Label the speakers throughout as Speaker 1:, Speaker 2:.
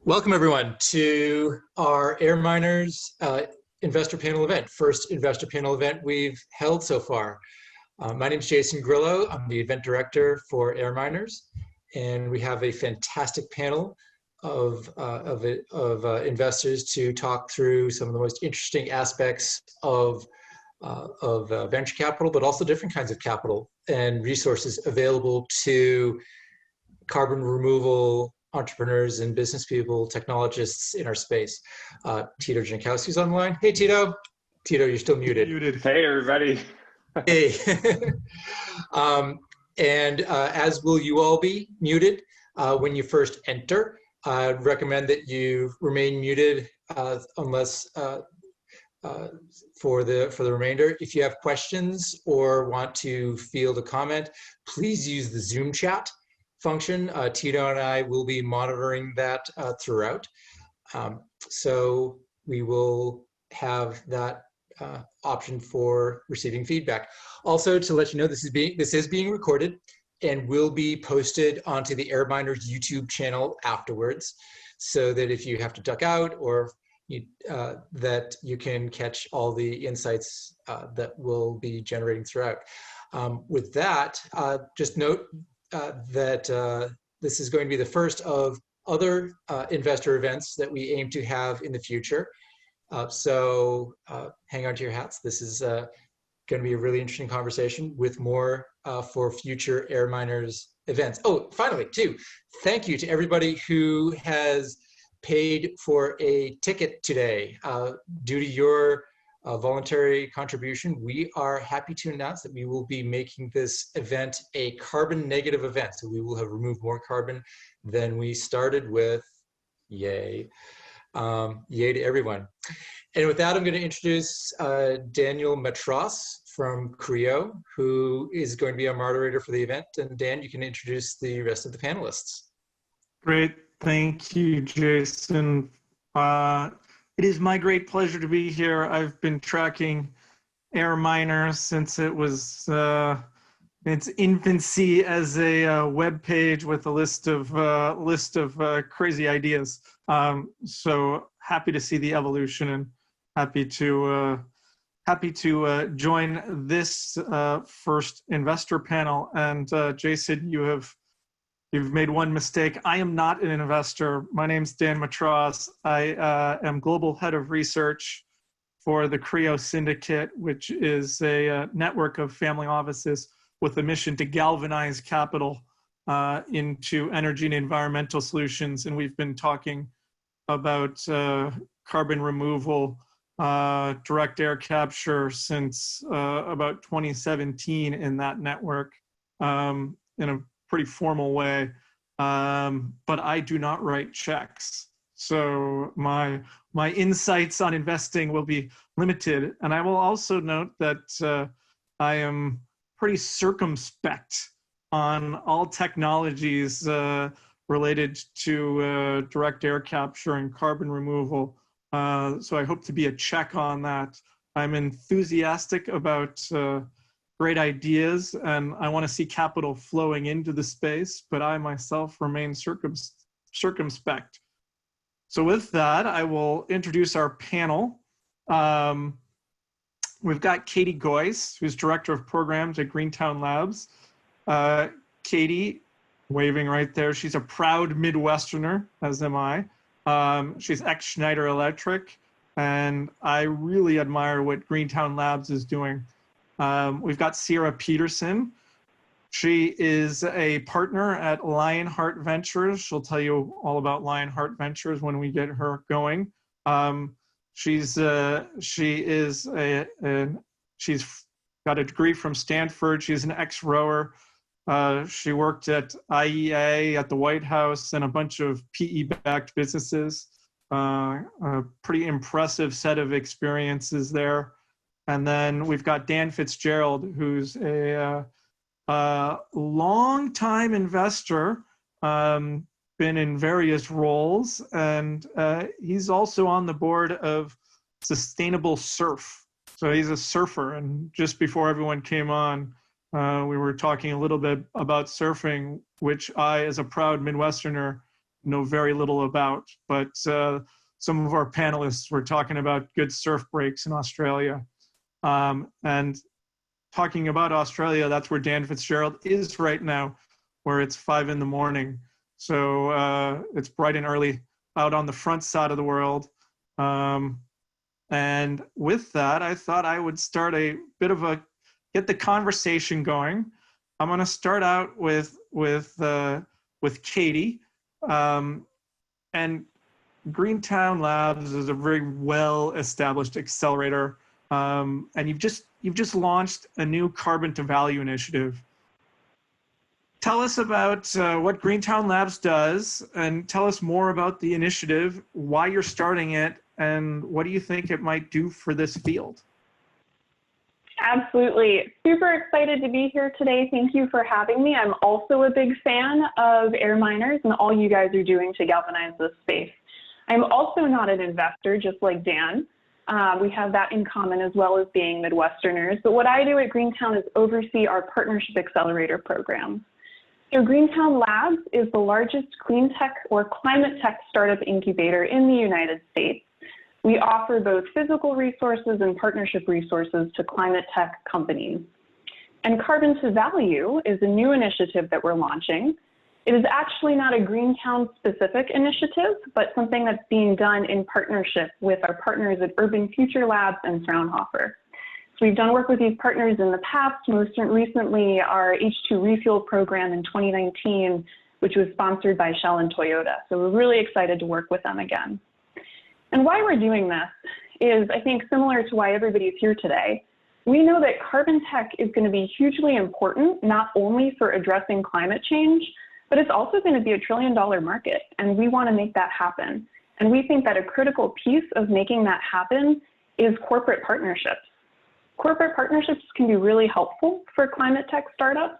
Speaker 1: Welcome everyone to our AirMiners investor panel event, first investor panel event we've held so far. My name is Jason Grillo. I'm the event director for AirMiners, and we have a fantastic panel of investors to talk through some of the most interesting aspects of venture capital, but also different kinds of capital and resources available to carbon removal entrepreneurs and business people, technologists in our space. Tito Jankowski's online. Hey, Tito. Tito, you're still muted.
Speaker 2: Hey, everybody.
Speaker 1: Hey. As will you all be muted when you first enter. I'd recommend that you remain muted unless for the remainder. If you have questions or want to field a comment, please use the Zoom chat function. Tito and I will be monitoring that throughout. So we will have that option for receiving feedback. Also, to let you know, this is being recorded and will be posted onto the AirMiners YouTube channel afterwards, so that if you have to duck out or that you can catch all the insights that will be generating throughout. With that, just note that this is going to be the first of other investor events that we aim to have in the future. So hang on to your hats. This is going to be a really interesting conversation with more for future AirMiners events. Oh, finally, too, thank you to everybody who has paid for a ticket today. Due to your voluntary contribution, we are happy to announce that we will be making this event a carbon negative event. So we will have removed more carbon than we started with. Yay. Yay to everyone. And with that, I'm going to introduce Daniel Matros from Creo, who is going to be our moderator for the event. And Dan, you can introduce the rest of the panelists.
Speaker 3: Great. Thank you, Jason. It is my great pleasure to be here. I've been tracking AirMiners since it was its infancy as a web page with a list of crazy ideas. So happy to see the evolution and happy to join this first investor panel. And Jason, you've made one mistake. I am not an investor. My name's Dan Matros. I am Global Head of Research for the Creo Syndicate, which is a network of family offices with a mission to galvanize capital into energy and environmental solutions. And we've been talking about carbon removal, direct air capture since about 2017 in that network in a pretty formal way, but I do not write checks. So my insights on investing will be limited. And I will also note that I am pretty circumspect on all technologies related to direct air capture and carbon removal. So I hope to be a check on that. I'm enthusiastic about great ideas, and I want to see capital flowing into the space, but I myself remain circumspect. So with that, I will introduce our panel. We've got Katie Goyce, who's Director of Programs at Greentown Labs. Katie, waving right there, she's a proud Midwesterner, as am I. She's ex-Schneider Electric, and I really admire what Greentown Labs is doing. We've got Sierra Peterson. She is a partner at Lionheart Ventures. She'll tell you all about Lionheart Ventures when we get her going. She's got a degree from Stanford. She's an ex-rower. She worked at IEA, at the White House, and a bunch of PE-backed businesses. A pretty impressive set of experiences there. And then we've got Dan Fitzgerald, who's a long-time investor, been in various roles, and he's also on the board of Sustainable Surf. So he's a surfer, and just before everyone came on, we were talking a little bit about surfing, which I, as a proud Midwesterner, know very little about. But some of our panelists were talking about good surf breaks in Australia. And talking about Australia, that's where Dan Fitzgerald is right now, where it's 5 in the morning. So it's bright and early out on the front side of the world. And with that, I thought I would start a bit of get the conversation going. I'm going to start out with Katie. And Greentown Labs is a very well-established accelerator. And you've just launched a new carbon to value initiative. Tell us about what Greentown Labs does, and tell us more about the initiative, why you're starting it, and what do you think it might do for this field?
Speaker 2: Absolutely. Super excited to be here today. Thank you for having me. I'm also a big fan of AirMiners and all you guys are doing to galvanize this space. I'm also not an investor, just like Dan. We have that in common as well as being Midwesterners. But what I do at Greentown is oversee our partnership accelerator program. So Greentown Labs is the largest clean tech or climate tech startup incubator in the United States. We offer both physical resources and partnership resources to climate tech companies. And Carbon to Value is a new initiative that we're launching. It is actually not a Greentown specific initiative, but something that's being done in partnership with our partners at Urban Future Labs and Fraunhofer. So we've done work with these partners in the past, most recently our H2 Refuel program in 2019, which was sponsored by Shell and Toyota. So we're really excited to work with them again. And why we're doing this is, I think, similar to why everybody's here today. We know that carbon tech is going to be hugely important, not only for addressing climate change, but it's also going to be a $1 trillion market, and we want to make that happen. And we think that a critical piece of making that happen is corporate partnerships. Corporate partnerships can be really helpful for climate tech startups.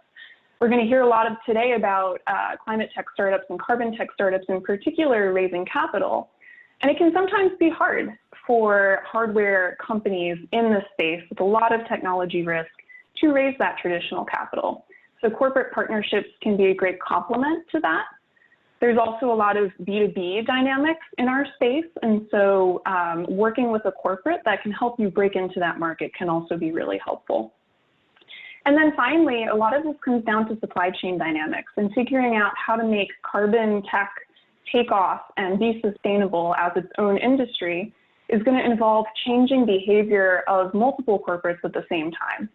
Speaker 2: We're going to hear a lot of today about climate tech startups and carbon tech startups in particular raising capital. And it can sometimes be hard for hardware companies in this space with a lot of technology risk to raise that traditional capital. So corporate partnerships can be a great complement to that. There's also a lot of B2B dynamics in our space. And so working with a corporate that can help you break into that market can also be really helpful. And then finally, a lot of this comes down to supply chain dynamics and figuring out how to make carbon tech take off and be sustainable as its own industry is going to involve changing behavior of multiple corporates at the same time.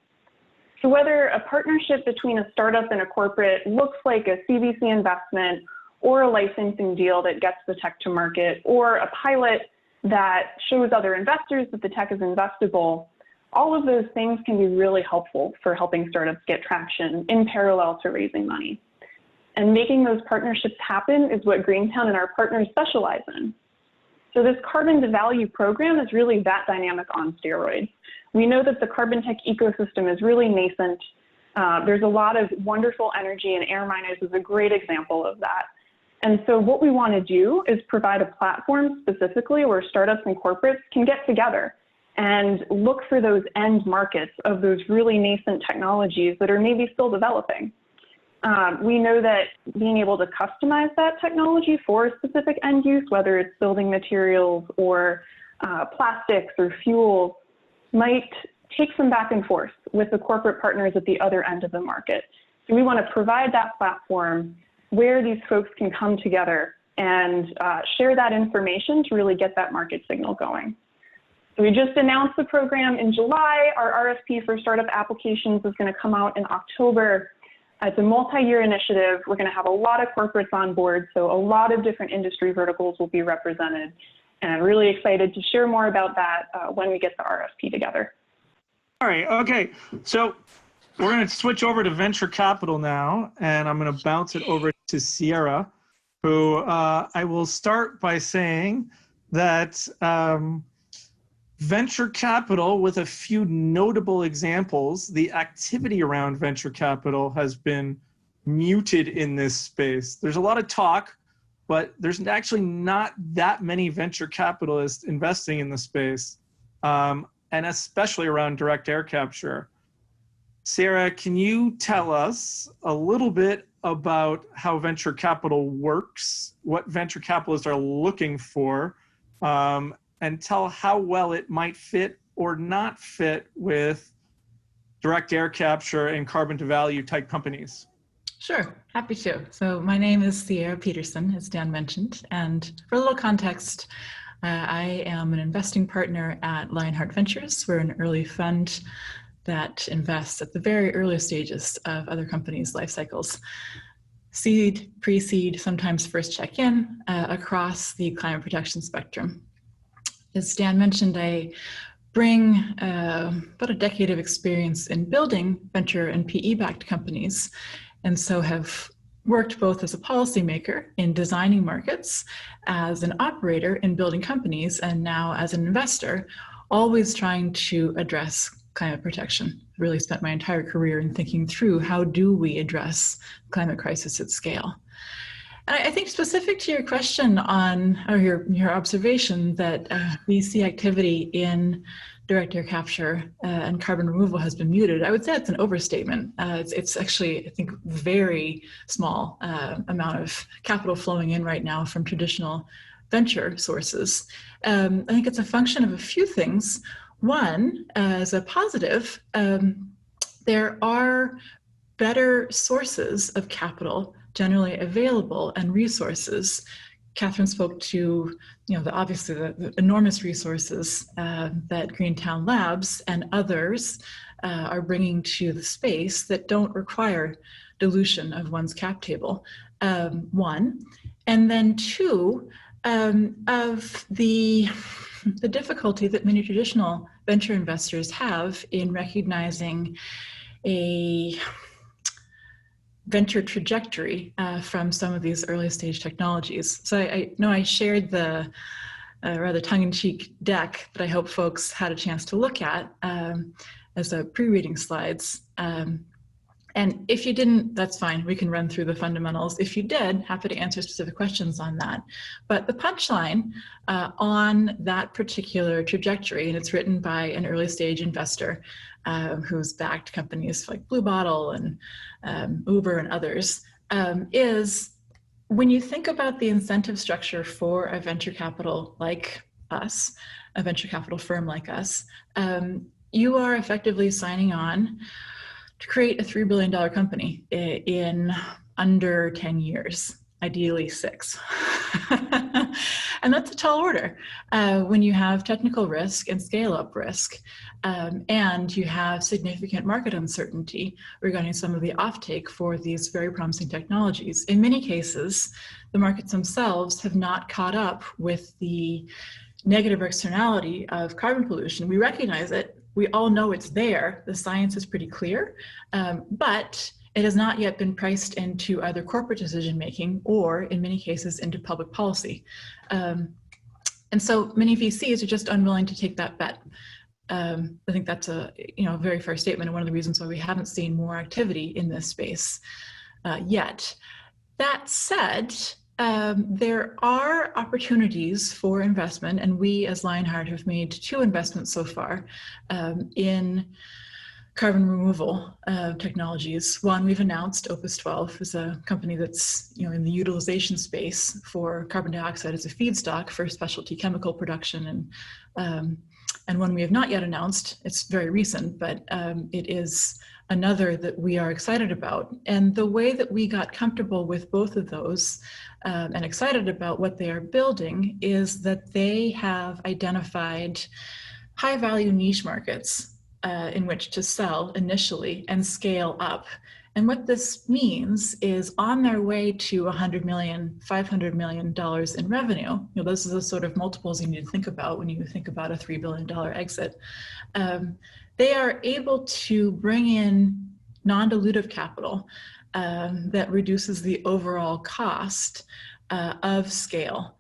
Speaker 2: So whether a partnership between a startup and a corporate looks like a CVC investment or a licensing deal that gets the tech to market, or a pilot that shows other investors that the tech is investable, all of those things can be really helpful for helping startups get traction in parallel to raising money. And making those partnerships happen is what Greentown and our partners specialize in. So this Carbon to Value program is really that dynamic on steroids. We know that the carbon tech ecosystem is really nascent. There's a lot of wonderful energy, and AirMiners is a great example of that. And so what we want to do is provide a platform specifically where startups and corporates can get together and look for those end markets of those really nascent technologies that are maybe still developing. We know that being able to customize that technology for a specific end use, whether it's building materials or plastics or fuels, might take some back and forth with the corporate partners at the other end of the market. So we want to provide that platform where these folks can come together and share that information to really get that market signal going. So we just announced the program in July. Our RFP for startup applications is going to come out in October. It's a multi-year initiative. We're going to have a lot of corporates on board, so a lot of different industry verticals will be represented. And I'm really excited to share more about that when we get the RFP together.
Speaker 3: All right, okay. So we're going to switch over to venture capital now, and I'm going to bounce it over to Sierra, who I will start by saying that venture capital, with a few notable examples, the activity around venture capital has been muted in this space. There's a lot of talk, but there's actually not that many venture capitalists investing in the space, and especially around direct air capture. Sarah, can you tell us a little bit about how venture capital works, what venture capitalists are looking for, and tell how well it might fit or not fit with direct air capture and carbon to value type companies.
Speaker 4: Sure, happy to. So my name is Sierra Peterson, as Dan mentioned, and for a little context, I am an investing partner at Lionheart Ventures. We're an early fund that invests at the very early stages of other companies' life cycles. Seed, pre-seed, sometimes first check-in, across the climate protection spectrum. As Dan mentioned, I bring about a decade of experience in building venture and PE-backed companies, and so have worked both as a policymaker in designing markets, as an operator in building companies, and now as an investor, always trying to address climate protection. I really spent my entire career in thinking through how do we address climate crisis at scale. And I think specific to your question on, or your observation that VC activity in direct air capture and carbon removal has been muted, I would say it's an overstatement. It's actually, I think, very small amount of capital flowing in right now from traditional venture sources. I think it's a function of a few things. One, as a positive, there are better sources of capital generally available and resources. Catherine spoke to, obviously the enormous resources that Greentown Labs and others are bringing to the space that don't require dilution of one's cap table, one. And then two, of the difficulty that many traditional venture investors have in recognizing a venture trajectory from some of these early stage technologies. So I know I shared the rather tongue-in-cheek deck that I hope folks had a chance to look at as a pre-reading slides. And if you didn't, that's fine. We can run through the fundamentals. If you did, happy to answer specific questions on that. But the punchline on that particular trajectory, and it's written by an early stage investor who's backed companies like Blue Bottle and Uber and others, is when you think about the incentive structure for a venture capital like us, a venture capital firm like us, you are effectively signing on to create a $3 billion company in under 10 years, ideally 6. And that's a tall order when you have technical risk and scale-up risk, and you have significant market uncertainty regarding some of the offtake for these very promising technologies. In many cases, the markets themselves have not caught up with the negative externality of carbon pollution. We recognize it. We all know it's there. The science is pretty clear, but it has not yet been priced into either corporate decision-making or, in many cases, into public policy. And so many VCs are just unwilling to take that bet. I think that's a very fair statement, and one of the reasons why we haven't seen more activity in this space yet. That said, there are opportunities for investment, and we as Lionheart have made 2 investments so far in carbon removal technologies. One we've announced, Opus 12, is a company that's in the utilization space for carbon dioxide as a feedstock for specialty chemical production, and one we have not yet announced. It's very recent, but it is another that we are excited about. And the way that we got comfortable with both of those and excited about what they are building is that they have identified high-value niche markets in which to sell initially and scale up. And what this means is on their way to $100 million, $500 million in revenue, those are the sort of multiples you need to think about when you think about a $3 billion exit. They are able to bring in non-dilutive capital that reduces the overall cost of scale.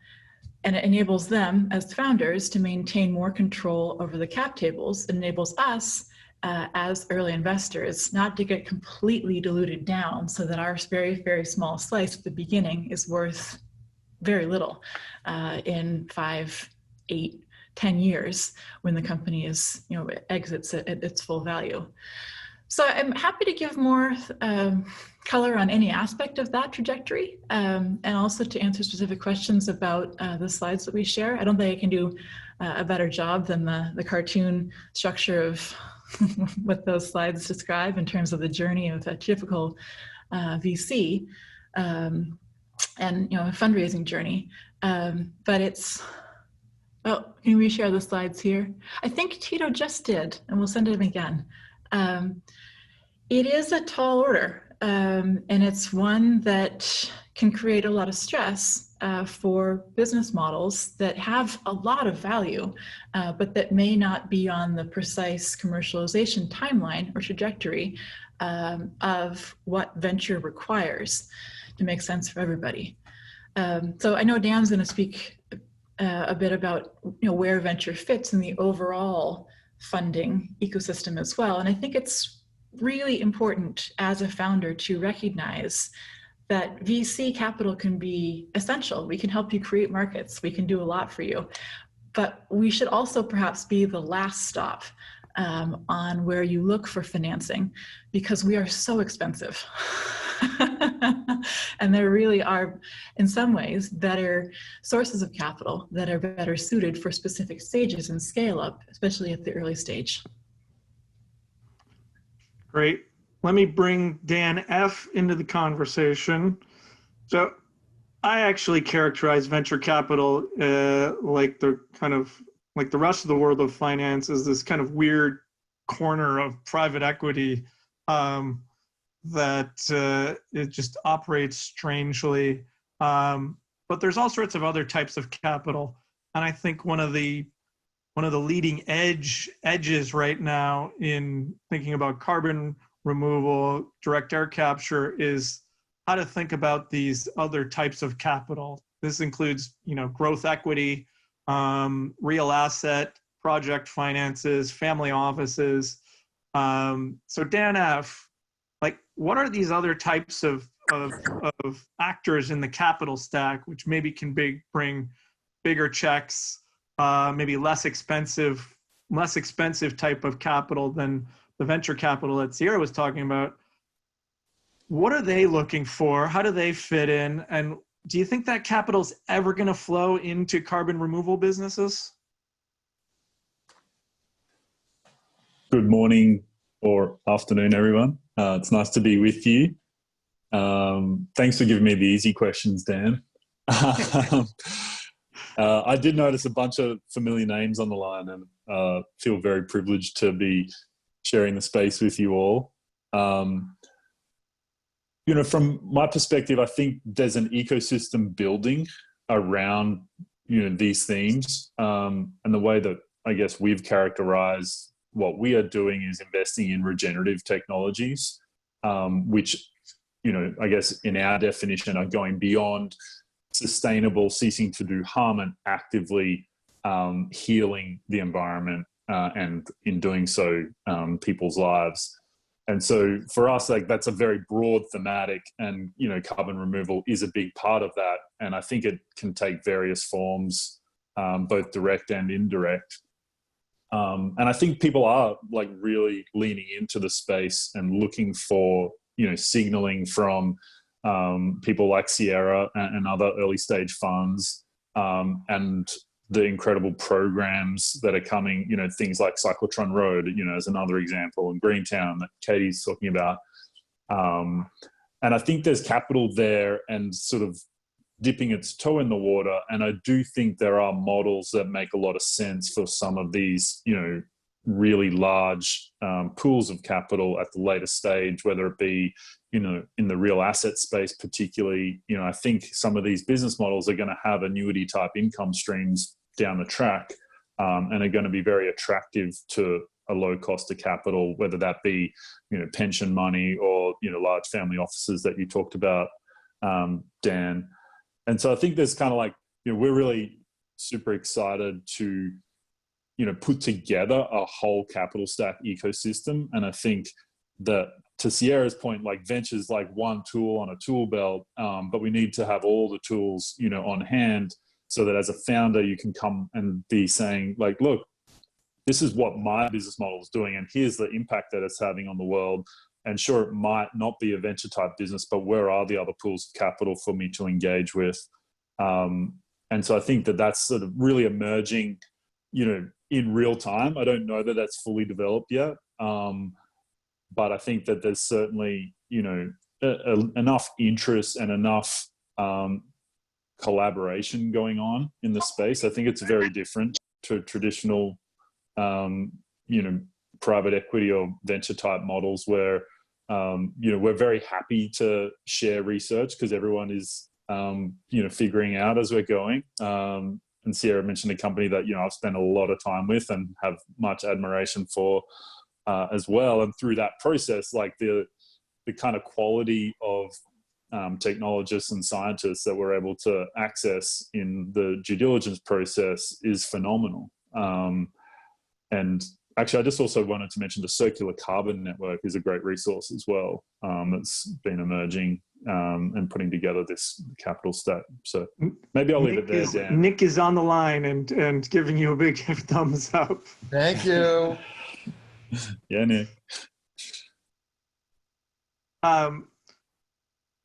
Speaker 4: And it enables them as founders to maintain more control over the cap tables. It enables us as early investors not to get completely diluted down so that our very, very small slice at the beginning is worth very little in 5, 8, 10 years when the company is, exits at its full value. So I'm happy to give more color on any aspect of that trajectory, and also to answer specific questions about the slides that we share. I don't think I can do a better job than the cartoon structure of what those slides describe in terms of the journey of a typical VC and a fundraising journey. But it's, well, can we share the slides here? I think Tito just did, and we'll send it again. It is a tall order, and it's one that can create a lot of stress for business models that have a lot of value, but that may not be on the precise commercialization timeline or trajectory of what venture requires to make sense for everybody. So I know Dan's going to speak a bit about where venture fits in the overall funding ecosystem as well. And I think it's really important as a founder to recognize that VC capital can be essential. We can help you create markets. We can do a lot for you. But we should also perhaps be the last stop on where you look for financing, because we are so expensive. And there really are, in some ways, better sources of capital that are better suited for specific stages and scale up, especially at the early stage.
Speaker 3: Great. Let me bring Dan F. into the conversation. So I actually characterize venture capital like the rest of the world of finance as this kind of weird corner of private equity that it just operates strangely. But there's all sorts of other types of capital. And I think one of the leading edges right now in thinking about carbon removal, direct air capture, is how to think about these other types of capital. This includes, growth equity, real asset, project finances, family offices. So Dan F., what are these other types of actors in the capital stack, which maybe can bring bigger checks, maybe less expensive type of capital than the venture capital that Sierra was talking about? What are they looking for? How do they fit in? And do you think that capital is ever going to flow into carbon removal businesses?
Speaker 5: Good morning or afternoon, everyone. It's nice to be with you. Thanks for giving me the easy questions, Dan. I did notice a bunch of familiar names on the line, and feel very privileged to be sharing the space with you all. From my perspective, I think there's an ecosystem building around these themes, and the way that I guess we've characterized what we are doing is investing in regenerative technologies, which I guess in our definition are going beyond sustainable, ceasing to do harm, and actively healing the environment, and in doing so, people's lives. And so for us, that's a very broad thematic, and carbon removal is a big part of that. And I think it can take various forms, both direct and indirect. And I think people are really leaning into the space and looking for signaling from people like Sierra and other early stage funds, and the incredible programs that are coming, things like Cyclotron Road, as another example, and Greentown that Katie's talking about. And I think there's capital there and sort of dipping its toe in the water. And I do think there are models that make a lot of sense for some of these, really large pools of capital at the later stage, whether it be, in the real asset space particularly. I think some of these business models are going to have annuity type income streams down the track, and are going to be very attractive to a low cost of capital, whether that be, pension money or, large family offices that you talked about, Dan. And so I think there's kind of we're really super excited to, put together a whole capital stack ecosystem. And I think that, to Sierra's point, venture's one tool on a tool belt, but we need to have all the tools, on hand, so that as a founder, you can come and be saying look, this is what my business model is doing, and here's the impact that it's having on the world. And sure, it might not be a venture type business, but where are the other pools of capital for me to engage with? And so I think that that's sort of really emerging, in real time. I don't know that that's fully developed yet, but I think that there's certainly, enough interest and enough collaboration going on in the space. I think it's very different to traditional, private equity or venture type models where, we're very happy to share research because everyone is, figuring out as we're going. And Sierra mentioned a company that, I've spent a lot of time with and have much admiration for as well. And through that process, like the kind of quality of technologists and scientists that we're able to access in the due diligence process is phenomenal. And actually, I just also wanted to mention the Circular Carbon Network is a great resource as well. That's been emerging and putting together this capital stack. So maybe I'll leave it there, Dan.
Speaker 3: Nick is on the line and giving you a big thumbs up.
Speaker 6: Thank you.
Speaker 5: Yeah, Nick.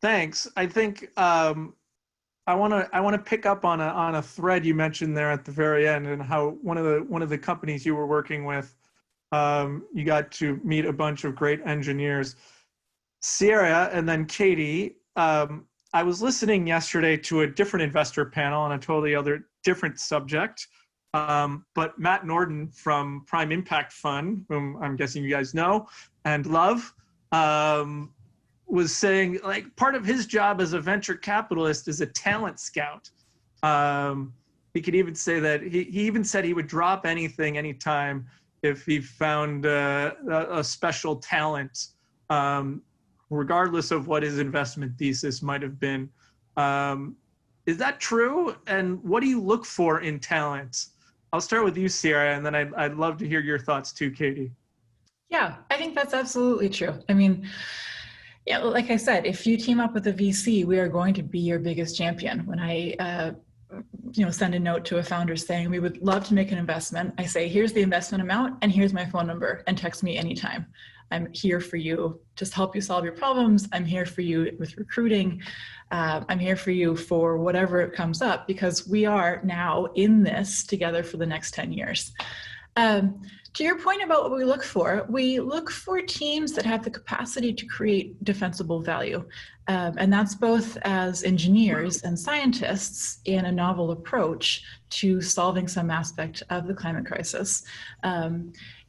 Speaker 3: Thanks. I think I want to pick up on a thread you mentioned there at the very end, and how one of the companies you were working with, you got to meet a bunch of great engineers. Sierra and then Katie, I was listening yesterday to a different investor panel on a totally different subject. But Matt Norden from Prime Impact Fund, whom I'm guessing you guys know and love, was saying, like, part of his job as a venture capitalist is a talent scout. He could even say that he even said he would drop anything, anytime, if he found a special talent, regardless of what his investment thesis might have been. Is that true? And what do you look for in talent? I'll start with you, Sierra, and then I'd love to hear your thoughts too, Katie.
Speaker 4: Yeah, I think that's absolutely true. I mean, yeah, like I said, if you team up with a VC, we are going to be your biggest champion. When I send a note to a founder saying we would love to make an investment, I say, here's the investment amount and here's my phone number, and text me anytime. I'm here for you to help you solve your problems. I'm here for you with recruiting. I'm here for you for whatever comes up, because we are now in this together for the next 10 years. To your point about what we look for teams that have the capacity to create defensible value. And that's both as engineers and scientists in a novel approach to solving some aspect of the climate crisis.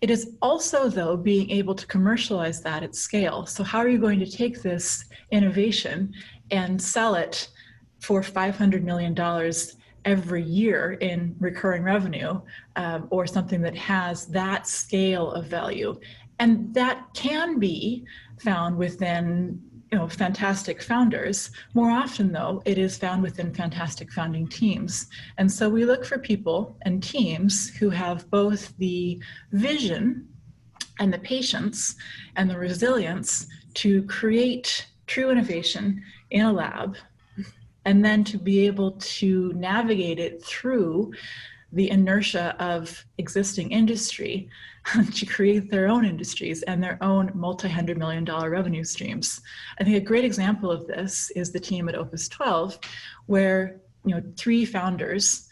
Speaker 4: It is also, though, being able to commercialize that at scale. So how are you going to take this innovation and sell it for $500 million every year in recurring revenue, or something that has that scale of value? And that can be found within fantastic founders. More often, though, it is found within fantastic founding teams. And so we look for people and teams who have both the vision and the patience and the resilience to create true innovation in a lab, and then to be able to navigate it through the inertia of existing industry to create their own industries and their own multi-$100 million revenue streams. I think a great example of this is the team at Opus 12, where three co-founders,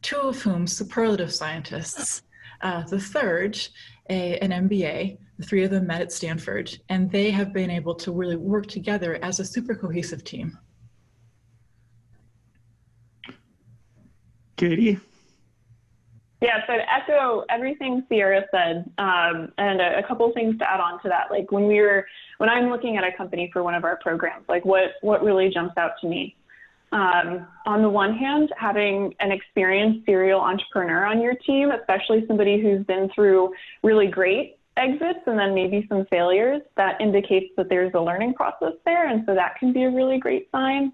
Speaker 4: two of whom superlative scientists, the third an MBA. The three of them met at Stanford, and they have been able to really work together as a super cohesive team.
Speaker 3: Katie?
Speaker 2: Yeah, so to echo everything Sierra said, and a couple things to add on to that. Like when I'm looking at a company for one of our programs, like what really jumps out to me. On the one hand, having an experienced serial entrepreneur on your team, especially somebody who's been through really great exits and then maybe some failures, that indicates that there's a learning process there. And so that can be a really great sign.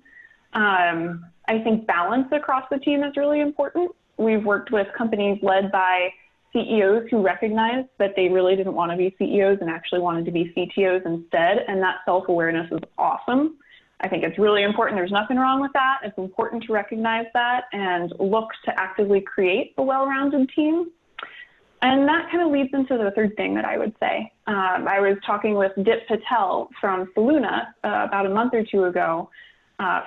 Speaker 2: I think balance across the team is really important. We've worked with companies led by CEOs who recognized that they really didn't want to be CEOs and actually wanted to be CTOs instead. And that self-awareness is awesome. I think it's really important. There's nothing wrong with that. It's important to recognize that and look to actively create a well-rounded team. And that kind of leads into the third thing that I would say. I was talking with Dip Patel from Saluna about a month or two ago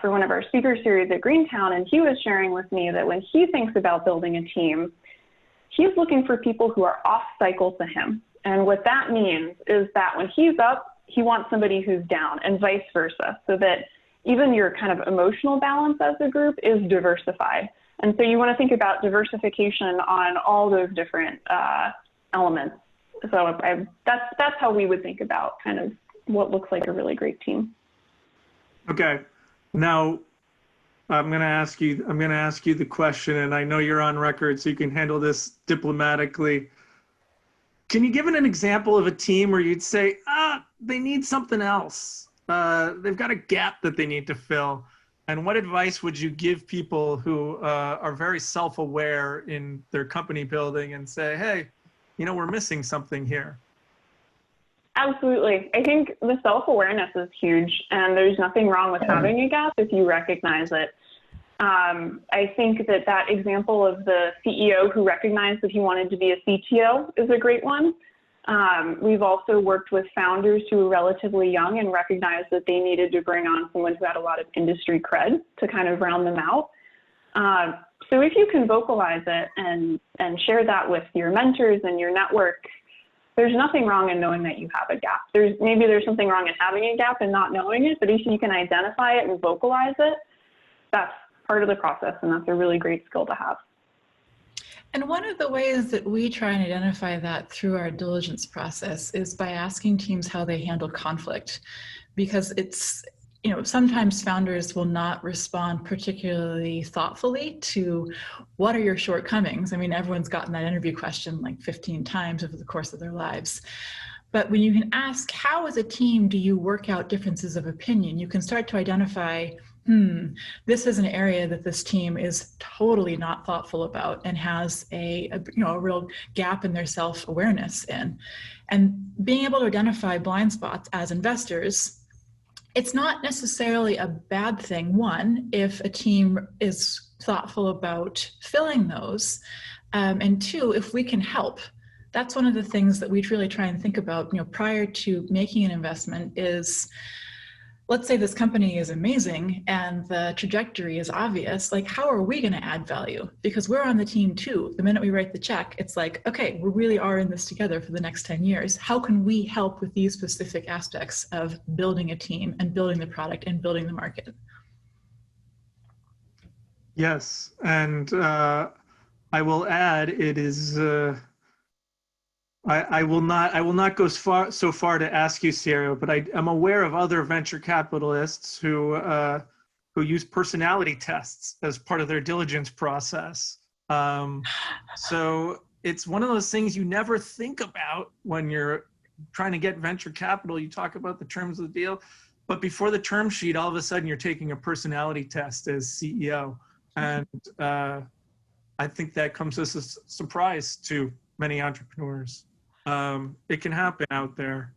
Speaker 2: for one of our speaker series at Greentown, and he was sharing with me that when he thinks about building a team, he's looking for people who are off cycle to him. And what that means is that when he's up, he wants somebody who's down, and vice versa, so that even your kind of emotional balance as a group is diversified. And so you want to think about diversification on all those different elements. So that's how we would think about kind of what looks like a really great team.
Speaker 3: Okay, now I'm going to ask you the question, and I know you're on record, so you can handle this diplomatically. Can you give an example of a team where you'd say, they need something else? They've got a gap that they need to fill. And what advice would you give people who are very self-aware in their company building and say, hey, we're missing something here?
Speaker 2: Absolutely. I think the self-awareness is huge, and there's nothing wrong with having a gap if you recognize it. I think that example of the CEO who recognized that he wanted to be a CTO is a great one. We've also worked with founders who were relatively young and recognized that they needed to bring on someone who had a lot of industry cred to kind of round them out. So if you can vocalize it and share that with your mentors and your network, there's nothing wrong in knowing that you have a gap. Maybe there's something wrong in having a gap and not knowing it, but if you can identify it and vocalize it, that's part of the process, and that's a really great skill to have.
Speaker 4: And one of the ways that we try and identify that through our diligence process is by asking teams how they handle conflict, because it's, sometimes founders will not respond particularly thoughtfully to what are your shortcomings. I mean, everyone's gotten that interview question like 15 times over the course of their lives. But when you can ask, how as a team do you work out differences of opinion, you can start to identify, this is an area that this team is totally not thoughtful about and has a real gap in their self-awareness in. And being able to identify blind spots as investors, it's not necessarily a bad thing, one, if a team is thoughtful about filling those, and two, if we can help. That's one of the things that we really try and think about, prior to making an investment is, let's say this company is amazing and the trajectory is obvious, like how are we going to add value? Because we're on the team too. The minute we write the check, it's like, okay, we really are in this together for the next 10 years. How can we help with these specific aspects of building a team and building the product and building the market?
Speaker 3: Yes, and I will add, it is, I will not go so far to ask you, Sierra, but I'm aware of other venture capitalists who use personality tests as part of their diligence process. So it's one of those things you never think about when you're trying to get venture capital. You talk about the terms of the deal, but before the term sheet, all of a sudden you're taking a personality test as CEO. And I think that comes as a surprise to many entrepreneurs. It can happen out there.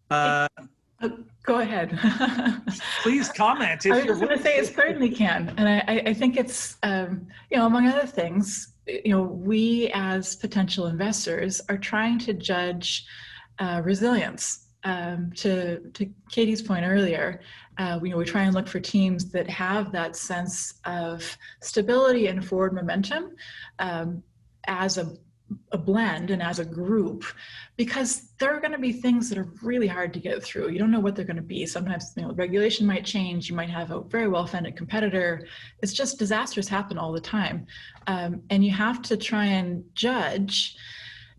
Speaker 4: Go ahead.
Speaker 3: Please comment.
Speaker 4: I was just going to say it certainly can. And I think it's, among other things, we as potential investors are trying to judge resilience. To Katie's point earlier, we try and look for teams that have that sense of stability and forward momentum as a blend and as a group, because there are going to be things that are really hard to get through. You don't know what they're going to be. Sometimes regulation might change. You might have a very well-funded competitor. It's just disasters happen all the time. And you have to try and judge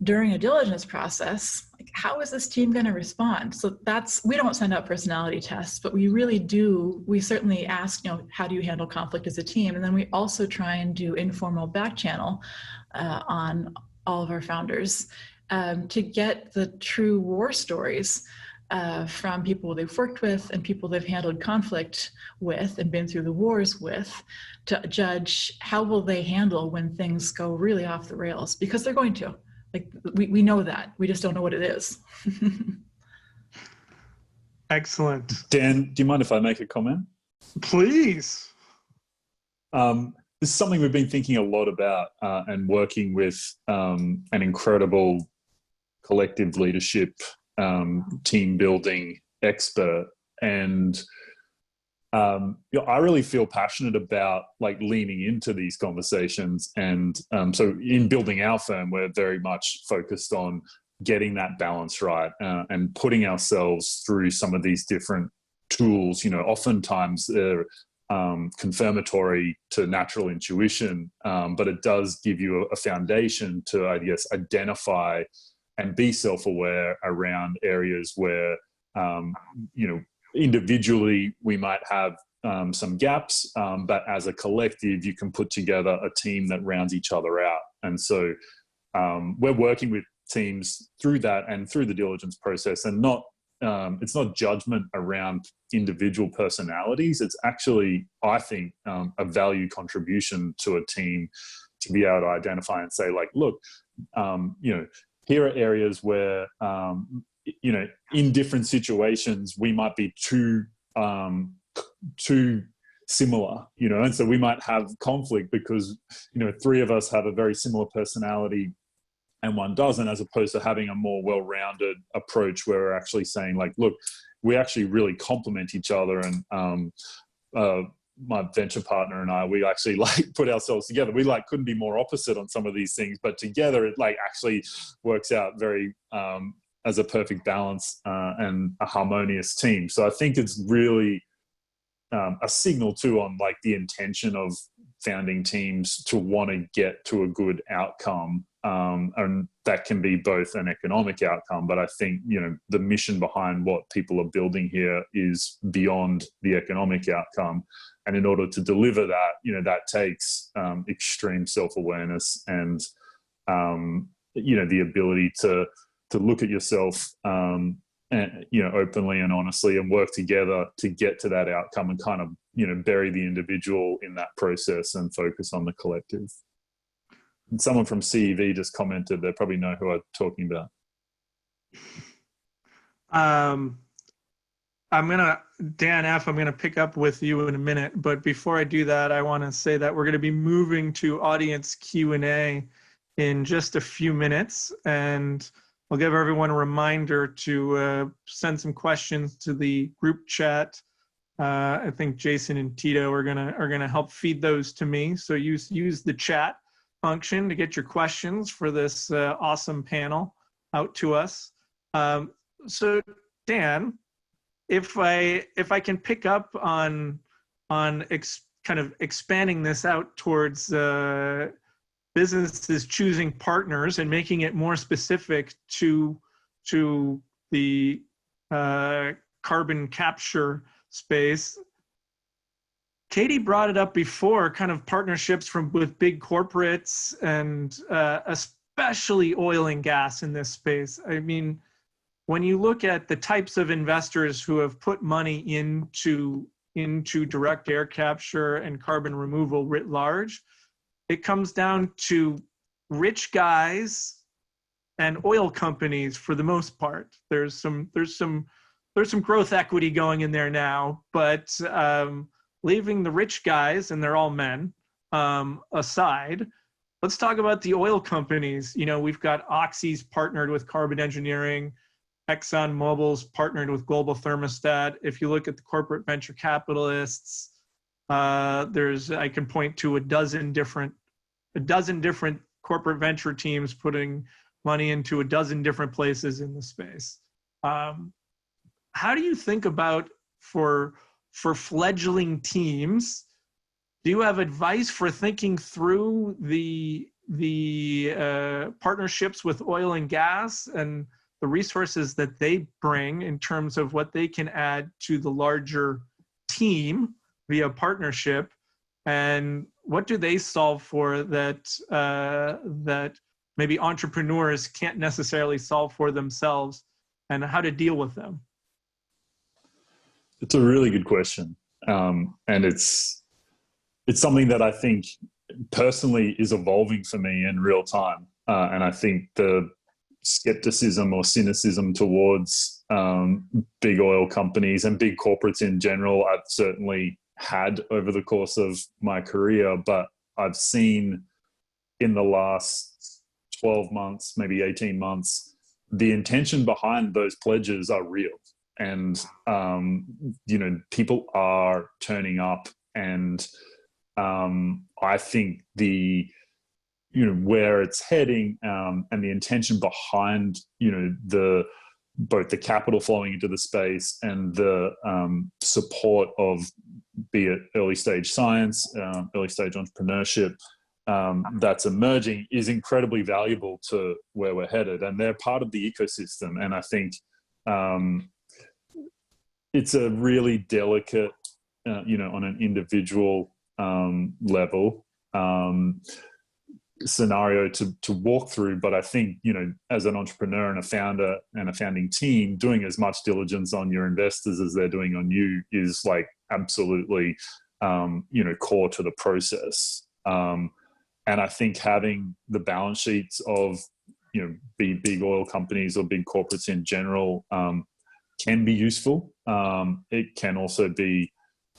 Speaker 4: during a diligence process, like, how is this team going to respond? So we don't send out personality tests, but we really do. We certainly ask, how do you handle conflict as a team? And then we also try and do informal back channel on all of our founders to get the true war stories from people they've worked with and people they've handled conflict with and been through the wars with, to judge how will they handle when things go really off the rails, because they're going to. Like, we know that. We just don't know what it is.
Speaker 3: Excellent.
Speaker 5: Dan, do you mind if I make a comment?
Speaker 3: Please.
Speaker 5: This is something we've been thinking a lot about and working with an incredible collective leadership, team building expert. And I really feel passionate about like leaning into these conversations. And so in building our firm, we're very much focused on getting that balance right and putting ourselves through some of these different tools. Oftentimes they're confirmatory to natural intuition, but it does give you a foundation to, I guess, identify and be self-aware around areas where, individually we might have some gaps, but as a collective, you can put together a team that rounds each other out. And so we're working with teams through that and through the diligence process, and it's not judgment around individual personalities. It's actually, I think, a value contribution to a team to be able to identify and say, like, look, here are areas where, in different situations, we might be too similar, and so we might have conflict because, three of us have a very similar personality and one doesn't, as opposed to having a more well-rounded approach where we're actually saying, like, look, we actually really complement each other. And my venture partner and I, we actually put ourselves together. We couldn't be more opposite on some of these things, but together it actually works out very as a perfect balance and a harmonious team. So I think it's really a signal too on the intention of founding teams to want to get to a good outcome. And that can be both an economic outcome, but I think, the mission behind what people are building here is beyond the economic outcome. And in order to deliver that, that takes extreme self-awareness and, the ability to look at yourself, and, openly and honestly, and work together to get to that outcome and kind of, bury the individual in that process and focus on the collective. And someone from CEV just commented, they probably know who I'm talking about.
Speaker 3: Dan F., I'm going to pick up with you in a minute. But before I do that, I want to say that we're going to be moving to audience Q&A in just a few minutes. And I'll give everyone a reminder to send some questions to the group chat. I think Jason and Tito are gonna help feed those to me. So use the chat function to get your questions for this awesome panel out to us. So Dan, if I can pick up on kind of expanding this out towards businesses choosing partners and making it more specific to the carbon capture space. Katie brought it up before, kind of partnerships with big corporates and especially oil and gas in this space. I mean, when you look at the types of investors who have put money into direct air capture and carbon removal writ large, it comes down to rich guys and oil companies for the most part. There's some growth equity going in there now, but leaving the rich guys, and they're all men, aside, let's talk about the oil companies. We've got Oxy's partnered with Carbon Engineering, ExxonMobil's partnered with Global Thermostat. If you look at the corporate venture capitalists, I can point to a dozen different corporate venture teams putting money into a dozen different places in the space. How do you think about for fledgling teams? Do you have advice for thinking through the partnerships with oil and gas and the resources that they bring in terms of what they can add to the larger team via partnership, and what do they solve for that maybe entrepreneurs can't necessarily solve for themselves, and how to deal with them?
Speaker 5: It's a really good question, and it's something that I think personally is evolving for me in real time, and I think the skepticism or cynicism towards big oil companies and big corporates in general. I've certainly had over the course of my career, but I've seen in the last 12 months, maybe 18 months, the intention behind those pledges are real. And, people are turning up, and I think where it's heading, and the intention behind, both the capital flowing into the space and the support of, be it early stage science, early stage entrepreneurship, that's emerging, is incredibly valuable to where we're headed. And they're part of the ecosystem. And I think it's a really delicate, on an individual level, scenario to walk through. But I think, as an entrepreneur and a founder and a founding team, doing as much diligence on your investors as they're doing on you is like absolutely, core to the process. And I think having the balance sheets of, big oil companies or big corporates in general can be useful. It can also be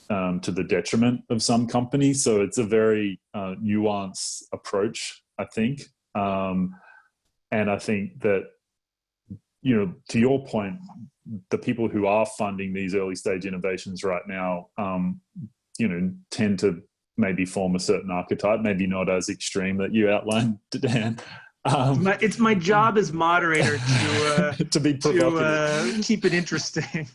Speaker 5: to the detriment of some companies. So it's a very nuanced approach, I think. And I think that, to your point, the people who are funding these early stage innovations right now, tend to maybe form a certain archetype, maybe not as extreme that you outlined, Dan.
Speaker 3: It's my job as moderator to
Speaker 5: to be provocative,
Speaker 3: to keep it interesting.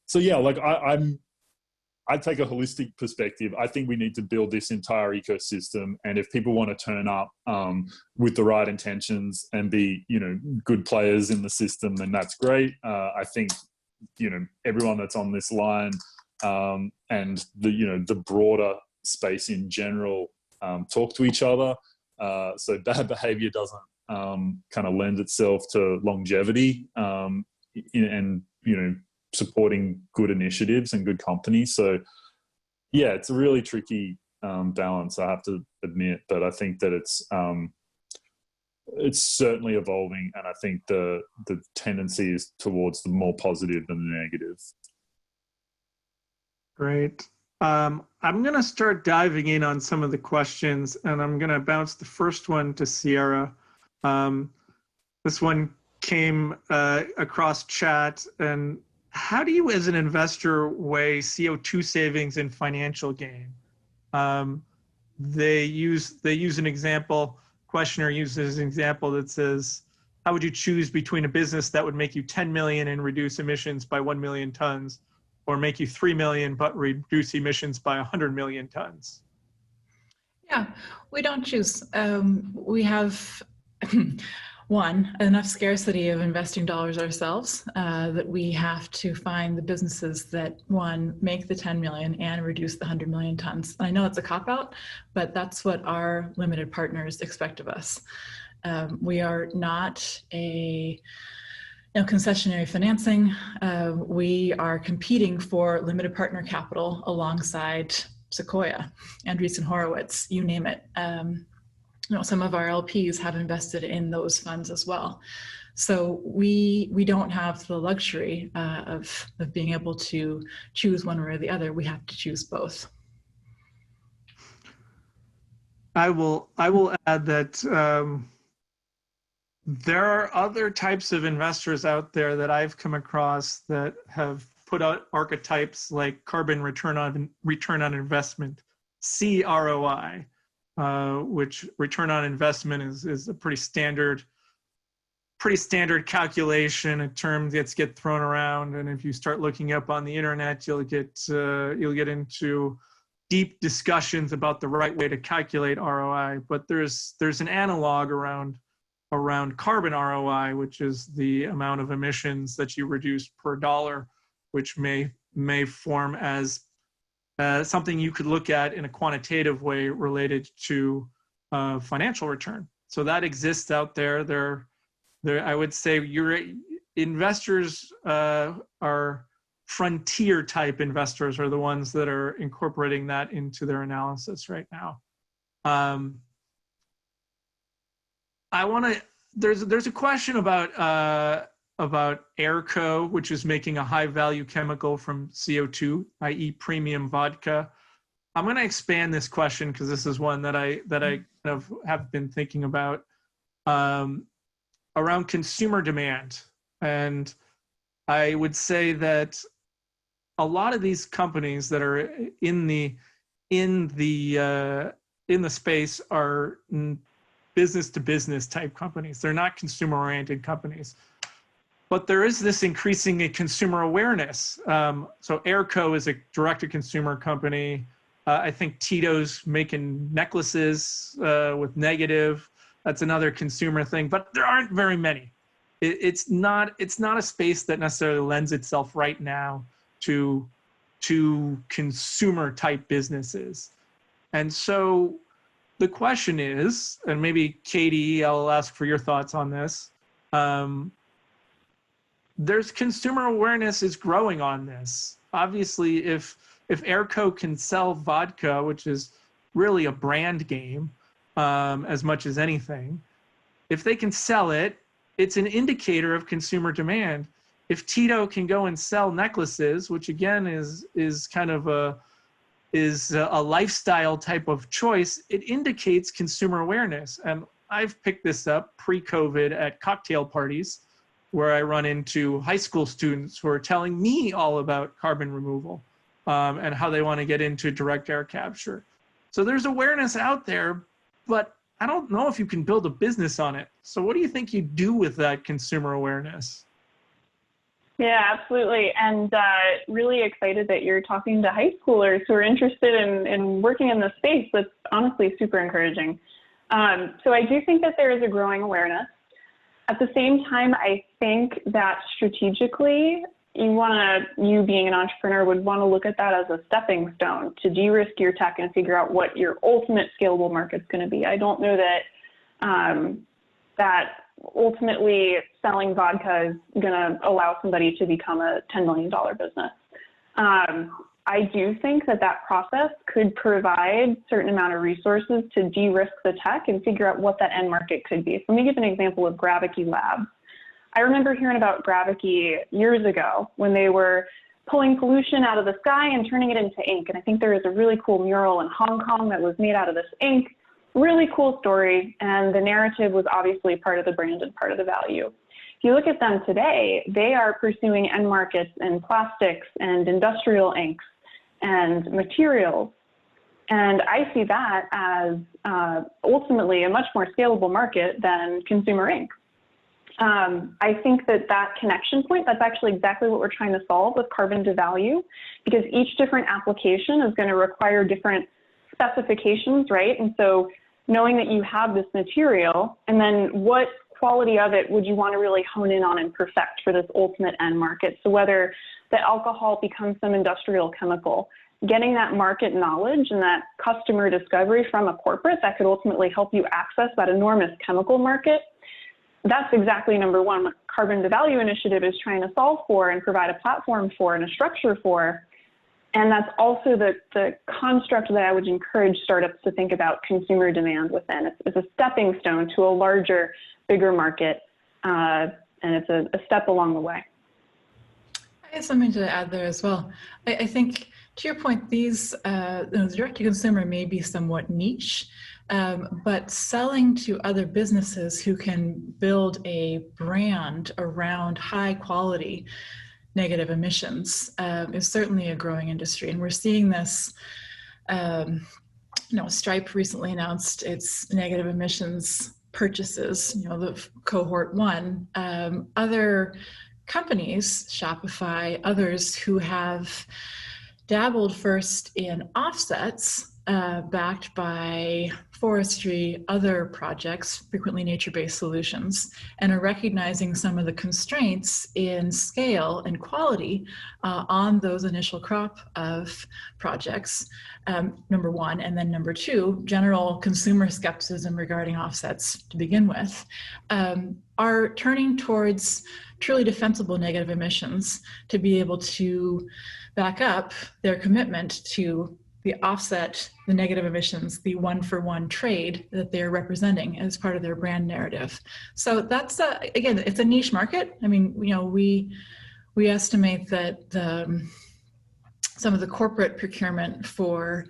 Speaker 5: So yeah, like I take a holistic perspective. I think we need to build this entire ecosystem, and if people want to turn up with the right intentions and be, good players in the system, then that's great. I think, everyone that's on this line and the broader space in general talk to each other. So bad behavior doesn't kind of lend itself to longevity and supporting good initiatives and good companies. So yeah, it's a really tricky balance, I have to admit, but I think that it's certainly evolving, and I think the tendency is towards the more positive than the negative.
Speaker 3: Great. I'm going to start diving in on some of the questions, and I'm going to bounce the first one to Sierra. This one came across chat. And how do you, as an investor, weigh CO2 savings and financial gain? They use an example. Questioner uses an example that says, how would you choose between a business that would make you 10 million and reduce emissions by 1 million tons, or make you 3 million but reduce emissions by 100 million tons?
Speaker 4: Yeah, we don't choose. We have enough scarcity of investing dollars ourselves that we have to find the businesses that, make the 10 million and reduce the 100 million tons. I know it's a cop-out, but that's what our limited partners expect of us. We are not a concessionary financing. We are competing for limited partner capital alongside Sequoia, Andreessen Horowitz, you name it. Some of our LPs have invested in those funds as well. So we don't have the luxury of being able to choose one or the other. We have to choose both.
Speaker 3: I will add that there are other types of investors out there that I've come across that have put out archetypes like carbon return on investment, CROI. Which return on investment is a pretty standard calculation, a term that gets thrown around. And if you start looking up on the internet, you'll get into deep discussions about the right way to calculate ROI. But there's an analog around carbon ROI, which is the amount of emissions that you reduce per dollar, which may form as something you could look at in a quantitative way related to financial return. So that exists out there. There, I would say your investors are frontier type investors are the ones that are incorporating that into their analysis right now. I want to there's a question about Airco, which is making a high value chemical from CO2, i.e. premium vodka. I'm going to expand this question because this is one that I kind of have been thinking about around consumer demand. And I would say that a lot of these companies that are in the space are business to business type companies. They're not consumer oriented companies. But there is this increasing consumer awareness. So Airco is a direct-to-consumer company. I think Tito's making necklaces with negative. That's another consumer thing. But there aren't very many. It's not a space that necessarily lends itself right now to consumer-type businesses. And so the question is, and maybe Katie, I'll ask for your thoughts on this. There's consumer awareness is growing on this. Obviously, if Airco can sell vodka, which is really a brand game as much as anything, if they can sell it, it's an indicator of consumer demand. If Tito can go and sell necklaces, which again is kind of a lifestyle type of choice, it indicates consumer awareness. And I've picked this up pre-COVID at cocktail parties, where I run into high school students who are telling me all about carbon removal and how they want to get into direct air capture. So there's awareness out there, but I don't know if you can build a business on it. So what do you think you do with that consumer awareness?
Speaker 2: Yeah, absolutely. And really excited that you're talking to high schoolers who are interested in working in this space. That's honestly super encouraging. So I do think that there is a growing awareness. At the same time, I think that strategically, you being an entrepreneur would want to look at that as a stepping stone to de-risk your tech and figure out what your ultimate scalable market's going to be. I don't know that that ultimately selling vodka is going to allow somebody to become a $10 million business. I do think that process could provide a certain amount of resources to de-risk the tech and figure out what that end market could be. So let me give an example of Gravity Labs. I remember hearing about Gravity years ago when they were pulling pollution out of the sky and turning it into ink. And I think there is a really cool mural in Hong Kong that was made out of this ink. Really cool story. And the narrative was obviously part of the brand and part of the value. If you look at them today, they are pursuing end markets in plastics and industrial inks and materials. And I see that as ultimately a much more scalable market than consumer ink. I think that connection point, that's actually exactly what we're trying to solve with carbon to value, because each different application is going to require different specifications, right? And so knowing that you have this material, and then what quality of it would you want to really hone in on and perfect for this ultimate end market? So whether the alcohol becomes some industrial chemical, getting that market knowledge and that customer discovery from a corporate that could ultimately help you access that enormous chemical market, that's exactly number one, what Carbon to Value Initiative is trying to solve for and provide a platform for and a structure for. And that's also the construct that I would encourage startups to think about consumer demand within. It's a stepping stone to a larger, bigger market, and it's a step along the way.
Speaker 4: I have something to add there as well. I think, to your point, these direct-to-consumer may be somewhat niche, but selling to other businesses who can build a brand around high-quality negative emissions is certainly a growing industry. And we're seeing this, Stripe recently announced its negative emissions purchases, the cohort 1. Other companies, Shopify, others who have dabbled first in offsets backed by forestry, other projects, frequently nature-based solutions, and are recognizing some of the constraints in scale and quality on those initial crop of projects, number one. And then number two, general consumer skepticism regarding offsets to begin with, are turning towards truly defensible negative emissions to be able to back up their commitment to offset, the negative emissions, the one-for-one trade that they're representing as part of their brand narrative. So that's again, it's a niche market. I mean, we estimate that some of the corporate procurement for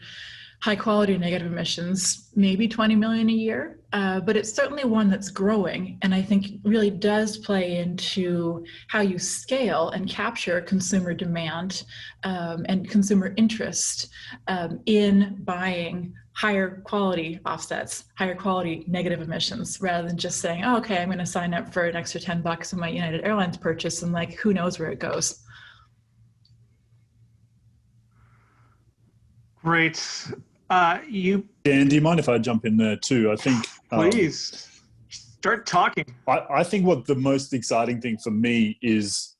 Speaker 4: high quality negative emissions, maybe 20 million a year, but it's certainly one that's growing, and I think really does play into how you scale and capture consumer demand and consumer interest in buying higher quality offsets, higher quality negative emissions, rather than just saying, oh, okay, I'm going to sign up for an extra $10 on my United Airlines purchase, and like, who knows where it goes.
Speaker 3: Great.
Speaker 5: Dan, do you mind if I jump in there too? I think
Speaker 3: please start talking.
Speaker 5: I think what the most exciting thing for me is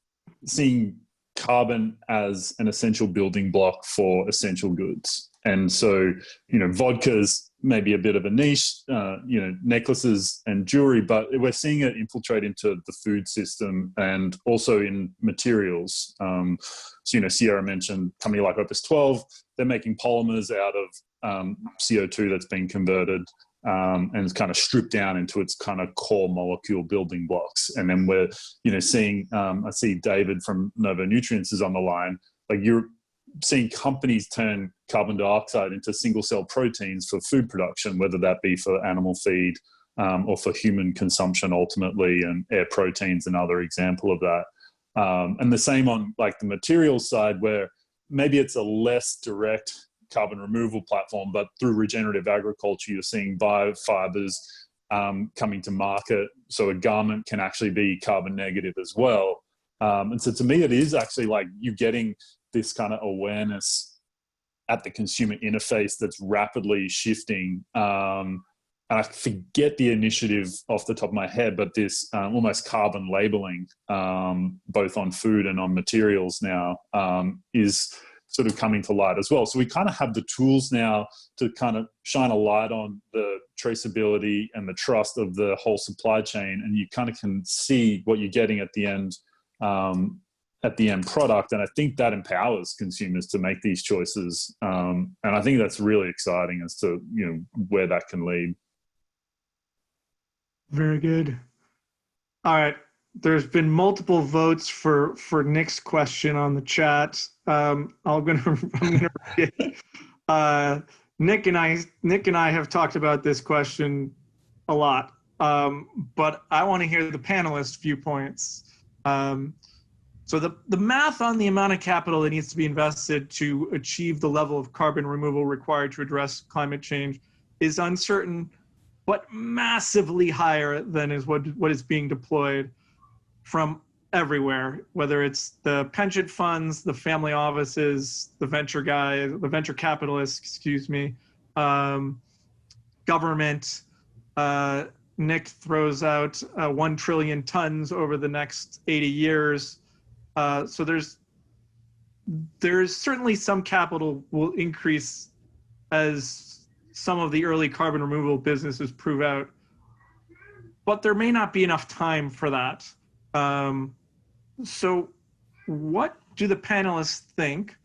Speaker 5: seeing carbon as an essential building block for essential goods. And so, vodka's maybe a bit of a niche, necklaces and jewelry, but we're seeing it infiltrate into the food system and also in materials. So, Sierra mentioned a company like Opus 12, they're making polymers out of CO2 that's been converted and it's kind of stripped down into its kind of core molecule building blocks. And then we're, seeing, I see David from Novo Nutrients is on the line, like you're seeing companies turn carbon dioxide into single cell proteins for food production, whether that be for animal feed or for human consumption ultimately, and air protein's another example of that. And the same on like the materials side, where maybe it's a less direct carbon removal platform, but through regenerative agriculture, you're seeing biofibers coming to market. So a garment can actually be carbon negative as well. And so to me, it is actually like you getting this kind of awareness at the consumer interface that's rapidly shifting. And I forget the initiative off the top of my head, but this almost carbon labeling, both on food and on materials now, is sort of coming to light as well. So we kind of have the tools now to kind of shine a light on the traceability and the trust of the whole supply chain, and you kind of can see what you're getting at the end product. And I think that empowers consumers to make these choices. And I think that's really exciting as to, where that can lead.
Speaker 3: Very good. All right. There's been multiple votes for Nick's question on the chat. I'm gonna read it. Nick and I have talked about this question a lot, but I want to hear the panelists' viewpoints. So the math on the amount of capital that needs to be invested to achieve the level of carbon removal required to address climate change is uncertain, but massively higher than is what is being deployed from everywhere, whether it's the pension funds, the family offices, the venture capitalists, government. Nick throws out 1 trillion tons over the next 80 years. So there's certainly some capital will increase as some of the early carbon removal businesses prove out, but there may not be enough time for that. So what do the panelists think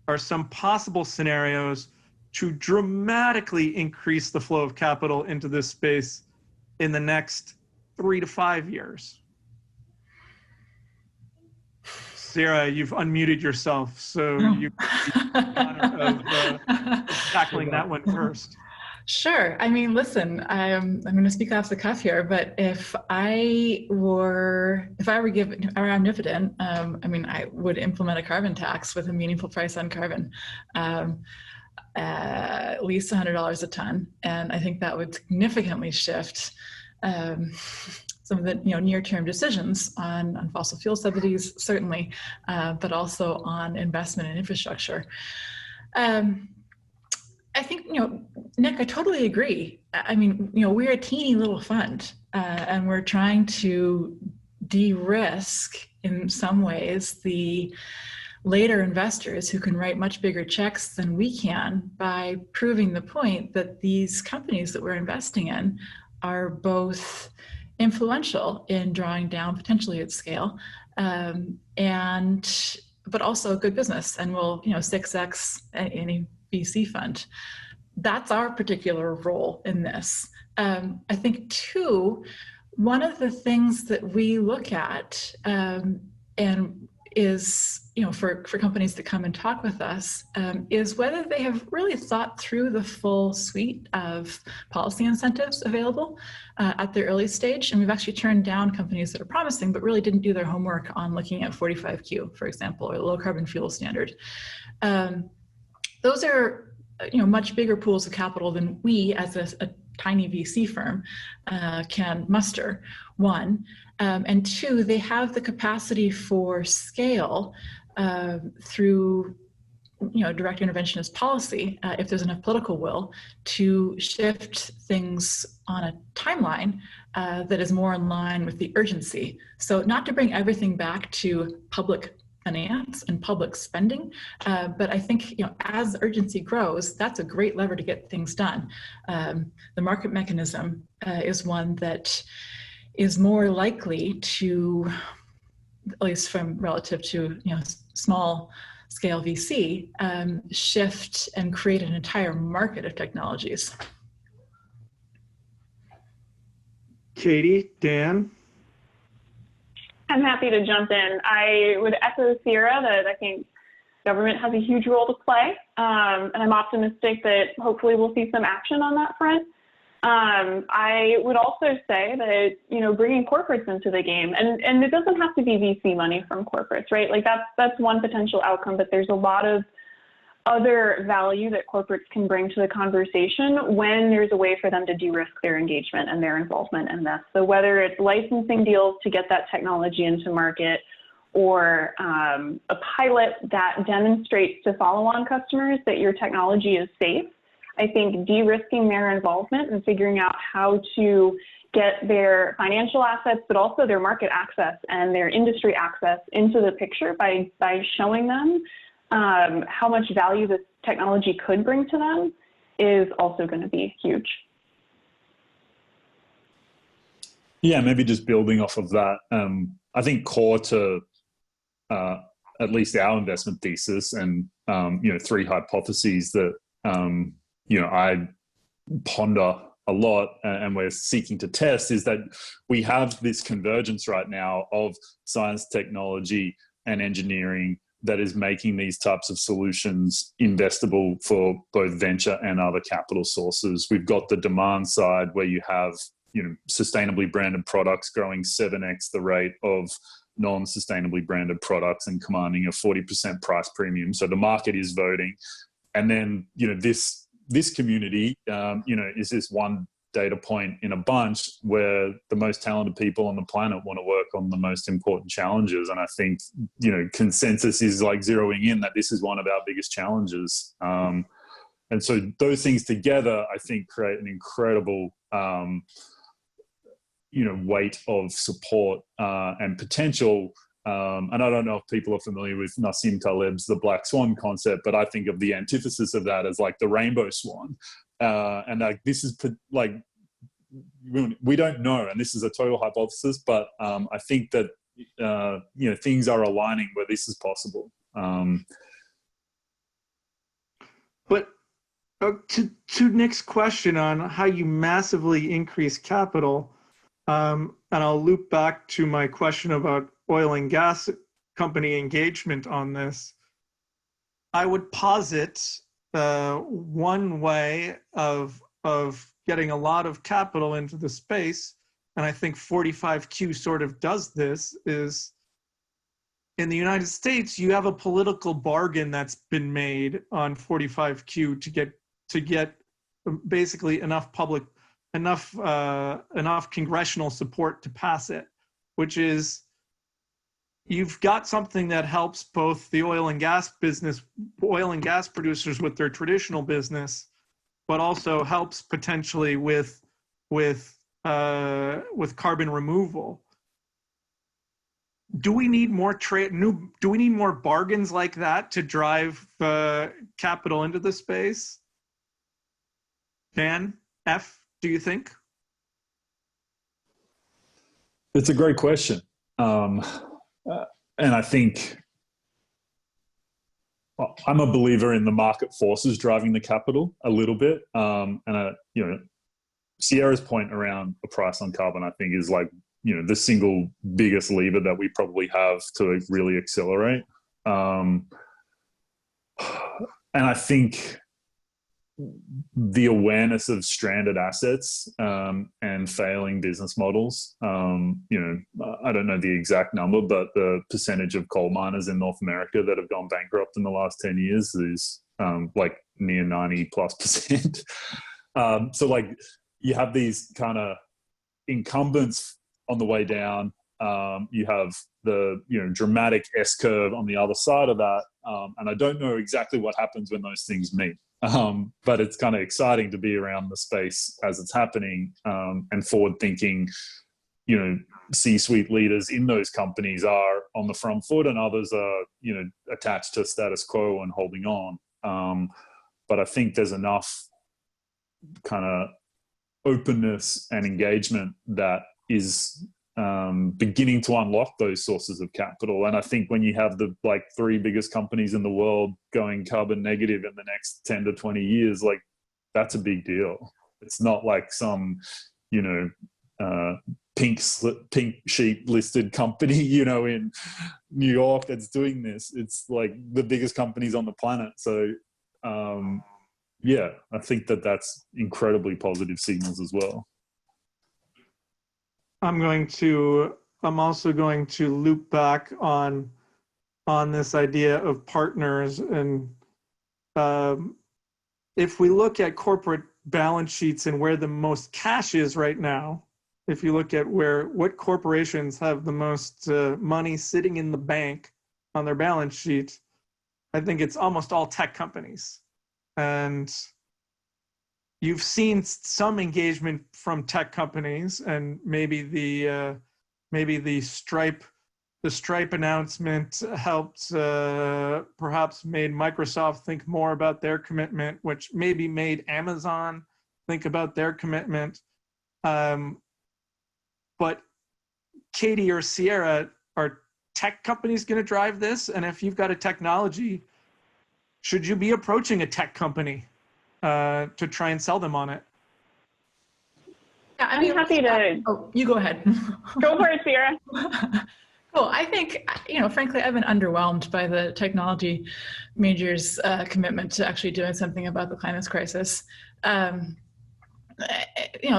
Speaker 3: are some possible scenarios to dramatically increase the flow of capital into this space in the next 3 to 5 years? Sarah, you've unmuted yourself, so you have the honor of tackling that one first.
Speaker 4: Sure. I mean, listen, I'm going to speak off the cuff here, but if I were omnipotent, I would implement a carbon tax with a meaningful price on carbon, at least $100 a ton, and I think that would significantly shift some of the near-term decisions on fossil fuel subsidies, certainly, but also on investment in infrastructure. I think, Nick, I totally agree. I mean, we're a teeny little fund, and we're trying to de-risk in some ways the later investors who can write much bigger checks than we can by proving the point that these companies that we're investing in are both influential in drawing down potentially at scale, but also good business, and will 6x any VC fund. That's our particular role in this. I think too, one of the things that we look at and is, for companies that come and talk with us, is whether they have really thought through the full suite of policy incentives available at the early stage. And we've actually turned down companies that are promising, but really didn't do their homework on looking at 45Q, for example, or the low carbon fuel standard. Those are much bigger pools of capital than we as a tiny VC firm can muster, one. And two, they have the capacity for scale through direct interventionist policy, if there's enough political will, to shift things on a timeline that is more in line with the urgency. So not to bring everything back to public finance and public spending, but I think as urgency grows, that's a great lever to get things done. The market mechanism is one that is more likely to, at least from relative to small scale VC, shift and create an entire market of technologies.
Speaker 3: Katie, Dan?
Speaker 2: I'm happy to jump in. I would echo Sierra that I think government has a huge role to play, and I'm optimistic that hopefully we'll see some action on that front. I would also say that, bringing corporates into the game, and it doesn't have to be VC money from corporates, right? Like that's one potential outcome, but there's a lot of other value that corporates can bring to the conversation when there's a way for them to de-risk their engagement and their involvement in this. So whether it's licensing deals to get that technology into market, or a pilot that demonstrates to follow-on customers that your technology is safe, I think de-risking their involvement and figuring out how to get their financial assets, but also their market access and their industry access into the picture by showing them how much value this technology could bring to them is also going to be huge.
Speaker 5: Yeah, maybe just building off of that. I think core to at least our investment thesis and, three hypotheses that, I ponder a lot and we're seeking to test is that we have this convergence right now of science, technology, and engineering that is making these types of solutions investable for both venture and other capital sources. We've got the demand side where you have, sustainably branded products growing 7x the rate of non-sustainably branded products and commanding a 40% price premium. So the market is voting. And then, this community, is this one data point in a bunch where the most talented people on the planet want to work on the most important challenges. And I think, consensus is like zeroing in that this is one of our biggest challenges. And so those things together, I think, create an incredible, weight of support and potential. And I don't know if people are familiar with Nassim Taleb's The Black Swan concept, but I think of the antithesis of that as like the rainbow swan. And like this is like, we don't know, and this is a total hypothesis, but I think that, things are aligning where this is possible.
Speaker 3: But to Nick's question on how you massively increase capital, and I'll loop back to my question about oil and gas company engagement on this. I would posit one way of getting a lot of capital into the space, and I think 45Q sort of does this, is in the United States, you have a political bargain that's been made on 45Q to get basically enough congressional support to pass it, which is you've got something that helps both the oil and gas producers with their traditional business, but also helps potentially with carbon removal. Do we need more do we need more bargains like that to drive capital into the space? Dan, F, do you think?
Speaker 5: It's a great question. And I think I'm a believer in the market forces driving the capital a little bit. Sierra's point around a price on carbon, I think, is like, the single biggest lever that we probably have to really accelerate. And I think the awareness of stranded assets and failing business models, I don't know the exact number, but the percentage of coal miners in North America that have gone bankrupt in the last 10 years is like near 90+%. So like you have these kind of incumbents on the way down. You have the dramatic S curve on the other side of that, and I don't know exactly what happens when those things meet. But it's kind of exciting to be around the space as it's happening, and forward-thinking. C-suite leaders in those companies are on the front foot, and others are attached to status quo and holding on. But I think there's enough kind of openness and engagement that is beginning to unlock those sources of capital. And I think when you have the 3 biggest companies in the world going carbon negative in the next 10 to 20 years, like that's a big deal. It's not like some, pink sheet listed company, in New York that's doing this. It's like the biggest companies on the planet. So, yeah, I think that's incredibly positive signals as well.
Speaker 3: I'm also going to loop back on this idea of partners. And if we look at corporate balance sheets and where the most cash is right now, if you look at what corporations have the most money sitting in the bank on their balance sheet, I think it's almost all tech companies. And you've seen some engagement from tech companies, and maybe the Stripe announcement helped, perhaps made Microsoft think more about their commitment, which maybe made Amazon think about their commitment. But Katie or Sierra, are tech companies going to drive this? And if you've got a technology, should you be approaching a tech company to try and sell them on it?
Speaker 2: Yeah, I'm happy to.
Speaker 4: Oh, you go ahead.
Speaker 2: Go for it, Sierra.
Speaker 4: Cool. I think, frankly, I've been underwhelmed by the technology majors' commitment to actually doing something about the climate crisis.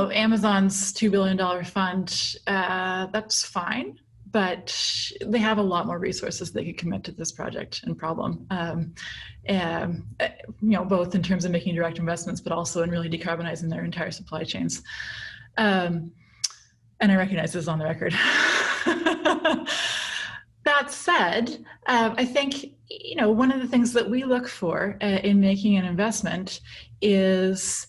Speaker 4: Amazon's $2 billion fund, that's fine, but they have a lot more resources they could commit to this project and problem. Both in terms of making direct investments, but also in really decarbonizing their entire supply chains. And I recognize this is on the record. That said, I think, one of the things that we look for in making an investment is,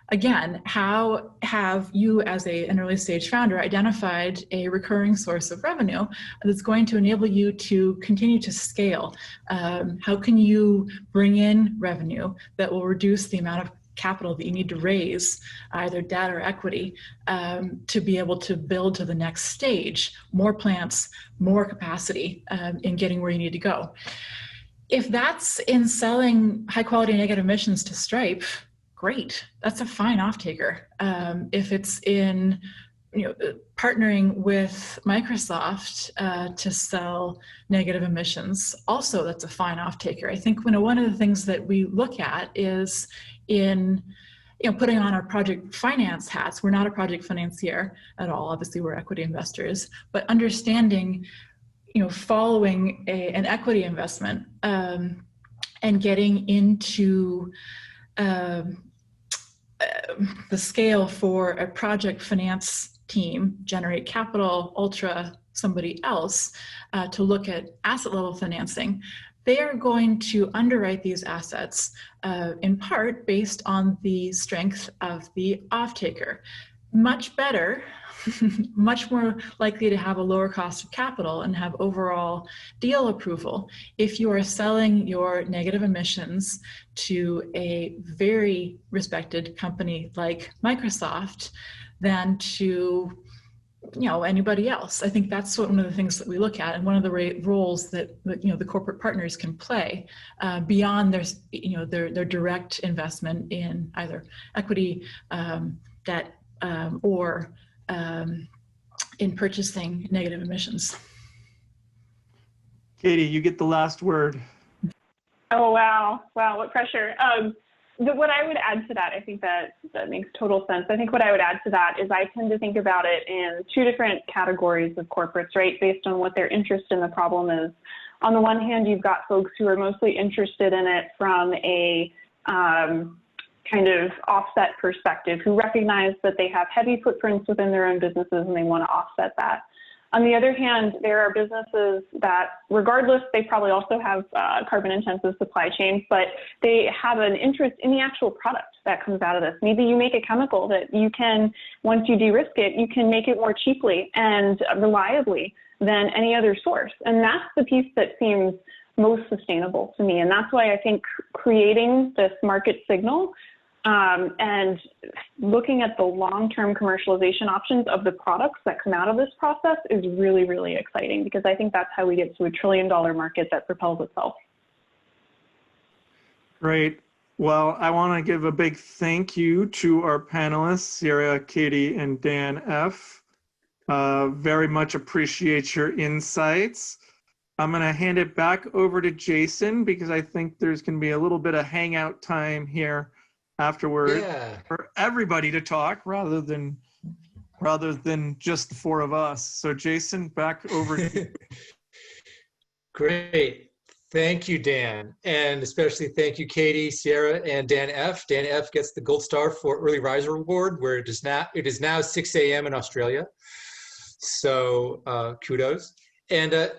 Speaker 4: again, how have you as an early stage founder identified a recurring source of revenue that's going to enable you to continue to scale? How can you bring in revenue that will reduce the amount of capital that you need to raise, either debt or equity, to be able to build to the next stage, more plants, more capacity in getting where you need to go? If that's in selling high quality negative emissions to Stripe, great, that's a fine off-taker. If it's in partnering with Microsoft to sell negative emissions, also that's a fine off-taker. I think one of the things that we look at is in putting on our project finance hats. We're not a project financier at all. Obviously, we're equity investors, but understanding, following an equity investment and getting into the scale for a project finance team, Generate Capital, Ultra, somebody else, to look at asset level financing. They are going to underwrite these assets in part based on the strength of the off-taker. Much better, much more likely to have a lower cost of capital and have overall deal approval if you are selling your negative emissions to a very respected company like Microsoft than to anybody else. I think that's one of the things that we look at, and one of the roles that the corporate partners can play beyond their direct investment in either equity, debt, or in purchasing negative emissions.
Speaker 3: Katie, you get the last word.
Speaker 2: Oh, wow. Wow, what pressure. What I would add to that, I think that makes total sense. I think what I would add to that is I tend to think about it in two different categories of corporates, right, based on what their interest in the problem is. On the one hand, you've got folks who are mostly interested in it from a kind of offset perspective, who recognize that they have heavy footprints within their own businesses and they want to offset that. On the other hand, there are businesses that, regardless, they probably also have carbon-intensive supply chains, but they have an interest in the actual product that comes out of this. Maybe you make a chemical that you can, once you de-risk it, you can make it more cheaply and reliably than any other source. And that's the piece that seems most sustainable to me. And that's why I think creating this market signal and looking at the long-term commercialization options of the products that come out of this process is really, really exciting, because I think that's how we get to a $1 trillion market that propels itself.
Speaker 3: Great. Well, I want to give a big thank you to our panelists, Sierra, Katie, and Dan F. Very much appreciate your insights. I'm going to hand it back over to Jason, because I think there's going to be a little bit of hangout time here afterward for everybody to talk rather than just the four of us. So Jason, back over to you.
Speaker 1: Great. Thank you, Dan. And especially thank you, Katie, Sierra, and Dan F. Dan F gets the Gold Star for Early Riser Award, where it is now 6 a.m. in Australia. So kudos. And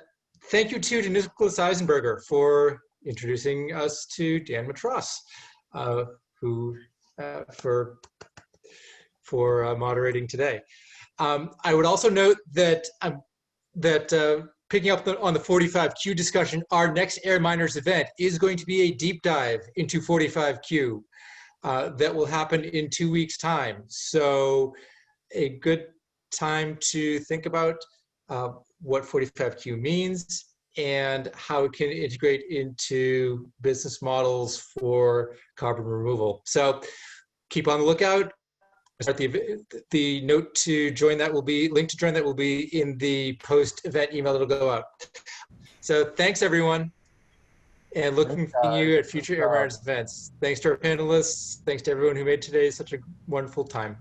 Speaker 1: thank you too to Nicholas Eisenberger for introducing us to Dan Matras. For moderating today. I would also note that picking up on the 45Q discussion, our next AirMiners event is going to be a deep dive into 45Q that will happen in 2 weeks' time. So a good time to think about what 45Q means and how it can integrate into business models for carbon removal. So keep on the lookout. The note to join that will be, link to join that will be in the post-event email that'll go out. So thanks, everyone. And looking for you at future AirMiners events. Thanks to our panelists. Thanks to everyone who made today such a wonderful time.